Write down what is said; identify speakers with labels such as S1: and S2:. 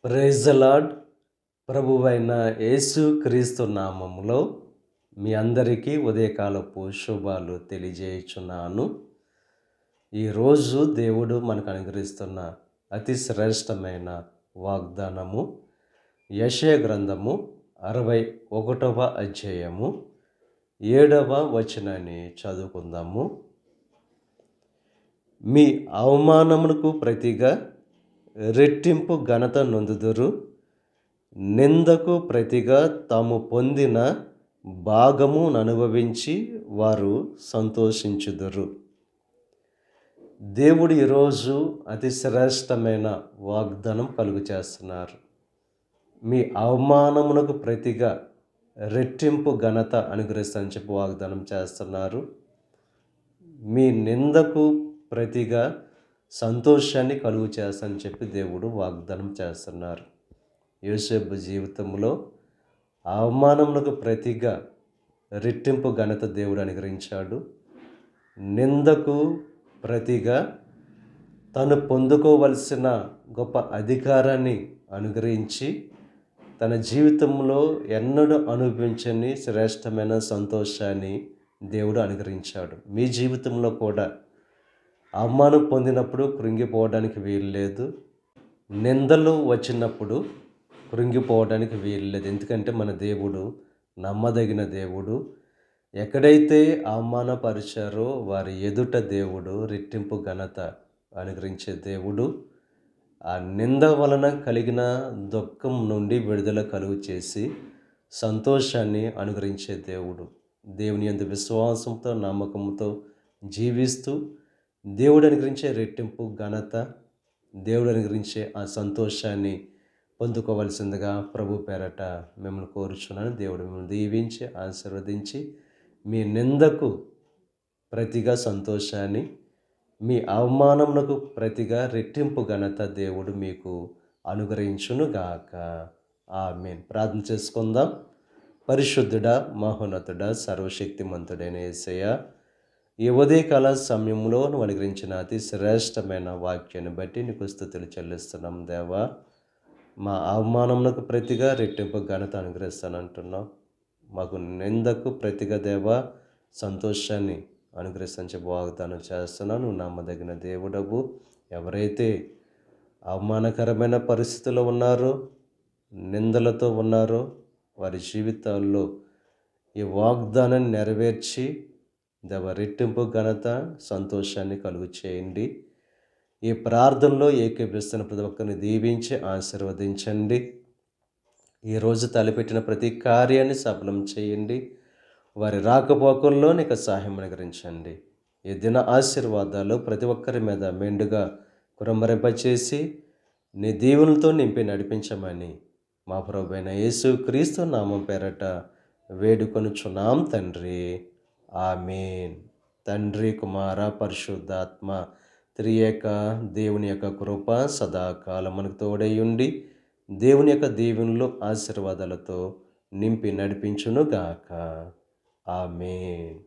S1: Praise the lord. ప్రభువైన యేసు క్రీస్తు నామములో మీ అందరికీ ఉదయకాలపు శుభాలు తెలియజేయుచున్నాను. ఈరోజు దేవుడు మనకు అనుగ్రహిస్తున్న అతి శ్రేష్టమైన వాగ్దానము యెషయా గ్రంథము 61వ అధ్యాయము 7వ వచనాన్ని చదువుకుందాము. మీ అవమానమునకు ప్రతిగా రెట్టింపు ఘనత నొందుదురు, నిందకు ప్రతిగా తాము పొందిన భాగమును అనుభవించి వారు సంతోషించుదురు. దేవుడు ఈరోజు అతి శ్రేష్టమైన వాగ్దానం కలుగు చేస్తున్నారు. మీ అవమానమునకు ప్రతిగా రెట్టింపు ఘనత అనుగ్రహిస్తానని చెప్పి వాగ్దానం చేస్తున్నారు. మీ నిందకు ప్రతిగా సంతోషాన్ని కలుగు చేస్తానని చెప్పి దేవుడు వాగ్దానం చేస్తున్నారు. యోసేపు జీవితంలో అవమానమునకు ప్రతిగా రెట్టింపు ఘనత దేవుడు అనుగ్రహించాడు. నిందకు ప్రతిగా తను పొందుకోవలసిన గొప్ప అధికారాన్ని అనుగ్రహించి తన జీవితంలో ఎన్నడూ అనుభవించని శ్రేష్టమైన సంతోషాన్ని దేవుడు అనుగ్రహించాడు. మీ జీవితంలో కూడా అవమానం పొందినప్పుడు కృంగిపోవడానికి వీలు లేదు, నిందలు వచ్చినప్పుడు కృంగిపోవడానికి వీలు లేదు. ఎందుకంటే మన దేవుడు నమ్మదగిన దేవుడు. ఎక్కడైతే అవమానపరిచారో వారి ఎదుట దేవుడు రెట్టింపు ఘనత అనుగ్రహించే దేవుడు. ఆ నింద వలన కలిగిన దుఃఖం నుండి విడుదల కలుగు చేసి సంతోషాన్ని అనుగ్రహించే దేవుడు. దేవుని యందు విశ్వాసంతో నమ్మకంతో జీవిస్తూ దేవుడు అనుగ్రహించే రెట్టింపు ఘనత, దేవుడు అనుగ్రహించే ఆ సంతోషాన్ని పొందుకోవలసిందిగా ప్రభు పేరట మిమ్మల్ని కోరుచున్నాను. దేవుడు మిమ్మల్ని దీవించి ఆశీర్వదించి మీ నిందకు ప్రతిగా సంతోషాన్ని, మీ అవమానమునకు ప్రతిగా రెట్టింపు ఘనత దేవుడు మీకు అనుగ్రహించునుగాక. ఆమేన్. ప్రార్థన చేసుకుందాం. పరిశుద్ధుడా, మహోన్నతుడా, సర్వశక్తిమంతుడైన యేసయ్య, ఈ ఉదయకాల సమయంలో నువ్వు అనుగ్రహించిన అతి శ్రేష్టమైన వాక్యాన్ని బట్టి నీకు స్తుతులు చెల్లిస్తున్నాం దేవా. మా అవమానమునకు ప్రతిగా రెట్టింపు ఘనత అనుగ్రహిస్తానంటున్నావు. మాకు నిందకు ప్రతిగా దేవా సంతోషాన్ని అనుగ్రహిస్తాను చెప్పి వాగ్దానం చేస్తున్నాను. నువ్వు నమ్మదగిన దేవుడవు. ఎవరైతే అవమానకరమైన పరిస్థితుల్లో ఉన్నారో, నిందలతో ఉన్నారో, వారి జీవితాల్లో ఈ వాగ్దానాన్ని నెరవేర్చి దేవ రెట్టింపు ఘనత సంతోషాన్ని కలుగు చేయండి. ఈ ప్రార్థనలో ఏకీభవిస్తున్న ప్రతి ఒక్కరిని దీవించి ఆశీర్వదించండి. ఈరోజు తలపెట్టిన ప్రతి కార్యాన్ని సఫలం చేయండి. వారి రాకపోకల్లో నీకు సహాయం అనుగ్రహించండి. ఈ దిన ఆశీర్వాదాలు ప్రతి ఒక్కరి మీద మెండుగా కురంభరింపచేసి నీ దీవులతో నింపి నడిపించమని మా ప్రభువైన యేసు క్రీస్తు నామం పేరట వేడుకొనుచున్నాం తండ్రి. ఆమేన్. తండ్రి, కుమార, పరిశుద్ధాత్మ త్రియేక దేవుని యొక్క కృప సదాకాలం మనకు తోడై ఉండి దేవుని యొక్క దీవెనలు ఆశీర్వాదాలతో నింపి నడిపించునుగాక. ఆమేన్.